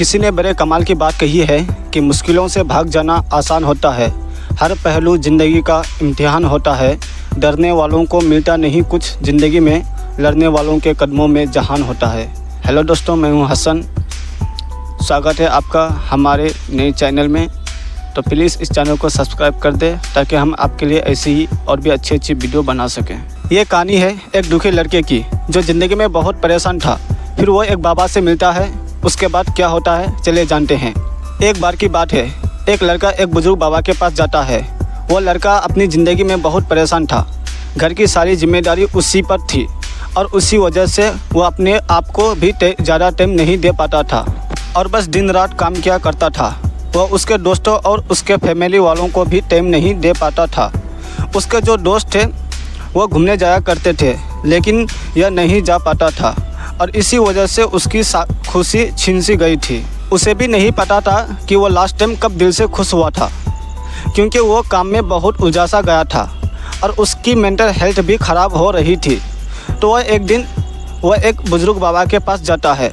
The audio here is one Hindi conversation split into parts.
किसी ने बड़े कमाल की बात कही है कि मुश्किलों से भाग जाना आसान होता है। हर पहलू ज़िंदगी का इम्तिहान होता है। डरने वालों को मिलता नहीं कुछ ज़िंदगी में, लड़ने वालों के कदमों में जहान होता है। हेलो दोस्तों, मैं हूं हसन। स्वागत है आपका हमारे नए चैनल में। तो प्लीज़ इस चैनल को सब्सक्राइब कर दें ताकि हम आपके लिए ऐसी ही और भी अच्छी अच्छी वीडियो बना सकें। ये कहानी है एक दुखी लड़के की जो ज़िंदगी में बहुत परेशान था। फिर वो एक बाबा से मिलता है। उसके बाद क्या होता है चलिए जानते हैं। एक बार की बात है, एक लड़का एक बुजुर्ग बाबा के पास जाता है। वो लड़का अपनी ज़िंदगी में बहुत परेशान था। घर की सारी जिम्मेदारी उसी पर थी और उसी वजह से वो अपने आप को भी ज़्यादा टाइम नहीं दे पाता था और बस दिन रात काम किया करता था। वो उसके दोस्तों और उसके फैमिली वालों को भी टाइम नहीं दे पाता था। उसके जो दोस्त थे वो घूमने जाया करते थे, लेकिन यह नहीं जा पाता था और इसी वजह से उसकी खुशी छीन सी गई थी। उसे भी नहीं पता था कि वो लास्ट टाइम कब दिल से खुश हुआ था, क्योंकि वो काम में बहुत उलझा सा गया था और उसकी मेंटल हेल्थ भी ख़राब हो रही थी। तो वह एक दिन एक बुज़ुर्ग बाबा के पास जाता है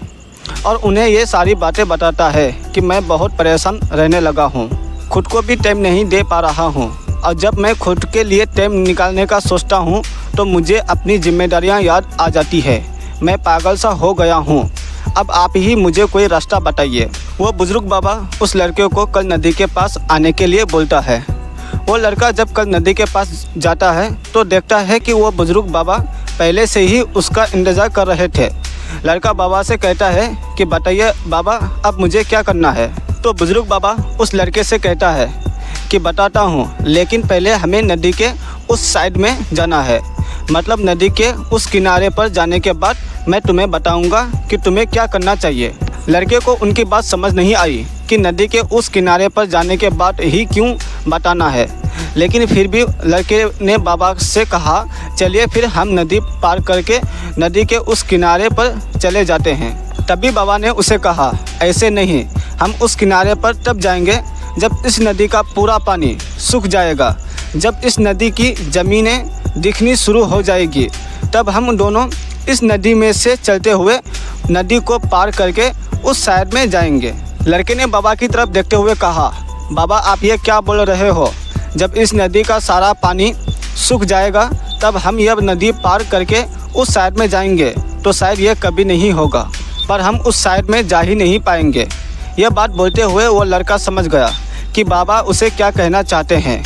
और उन्हें ये सारी बातें बताता है कि मैं बहुत परेशान रहने लगा हूँ, खुद को भी टाइम नहीं दे पा रहा हूँ और जब मैं खुद के लिए टाइम निकालने का सोचता हूँ तो मुझे अपनी जिम्मेदारियाँ याद आ जाती है। मैं पागल सा हो गया हूँ, अब आप ही मुझे कोई रास्ता बताइए। वो बुज़ुर्ग बाबा उस लड़के को कल नदी के पास आने के लिए बोलता है। वो लड़का जब कल नदी के पास जाता है तो देखता है कि वो बुज़ुर्ग बाबा पहले से ही उसका इंतज़ार कर रहे थे। लड़का बाबा से कहता है कि बताइए बाबा, अब मुझे क्या करना है। तो बुज़ुर्ग बाबा उस लड़के से कहता है कि बताता हूँ, लेकिन पहले हमें नदी के उस साइड में जाना है, मतलब नदी के उस किनारे पर जाने के बाद मैं तुम्हें बताऊंगा कि तुम्हें क्या करना चाहिए। लड़के को उनकी बात समझ नहीं आई कि नदी के उस किनारे पर जाने के बाद ही क्यों बताना है, लेकिन फिर भी लड़के ने बाबा से कहा चलिए फिर हम नदी पार करके नदी के उस किनारे पर चले जाते हैं। तभी बाबा ने उसे कहा ऐसे नहीं, हम उस किनारे पर तब जाएंगे जब इस नदी का पूरा पानी सूख जाएगा, जब इस नदी की ज़मीनें दिखनी शुरू हो जाएगी, तब हम दोनों इस नदी में से चलते हुए नदी को पार करके उस साइड में जाएंगे। लड़के ने बाबा की तरफ देखते हुए कहा, बाबा आप ये क्या बोल रहे हो, जब इस नदी का सारा पानी सूख जाएगा तब हम यह नदी पार करके उस साइड में जाएंगे, तो शायद ये कभी नहीं होगा, पर हम उस साइड में जा ही नहीं पाएंगे। यह बात बोलते हुए वो लड़का समझ गया कि बाबा उसे क्या कहना चाहते हैं।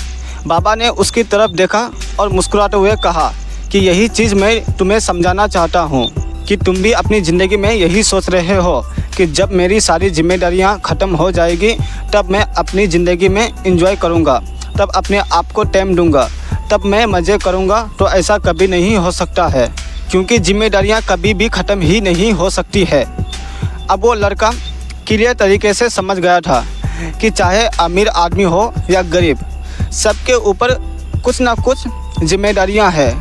बाबा ने उसकी तरफ देखा और मुस्कुराते हुए कहा कि यही चीज़ मैं तुम्हें समझाना चाहता हूँ कि तुम भी अपनी ज़िंदगी में यही सोच रहे हो कि जब मेरी सारी जिम्मेदारियाँ ख़त्म हो जाएगी तब मैं अपनी ज़िंदगी में एंजॉय करूँगा, तब अपने आप को टाइम दूँगा, तब मैं मज़े करूँगा। तो ऐसा कभी नहीं हो सकता है, क्योंकि जिम्मेदारियाँ कभी भी ख़त्म ही नहीं हो सकती है। अब वो लड़का क्लियर तरीके से समझ गया था कि चाहे अमीर आदमी हो या गरीब, सबके ऊपर कुछ ना कुछ जिम्मेदारियां हैं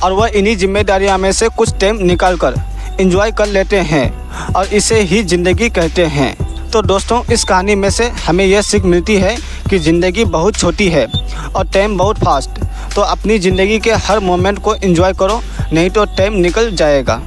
और वह इन्हीं जिम्मेदारियां में से कुछ टाइम निकाल कर एंजॉय कर लेते हैं और इसे ही ज़िंदगी कहते हैं। तो दोस्तों, इस कहानी में से हमें यह सीख मिलती है कि ज़िंदगी बहुत छोटी है और टाइम बहुत फास्ट। तो अपनी ज़िंदगी के हर मोमेंट को एंजॉय करो, नहीं तो टाइम निकल जाएगा।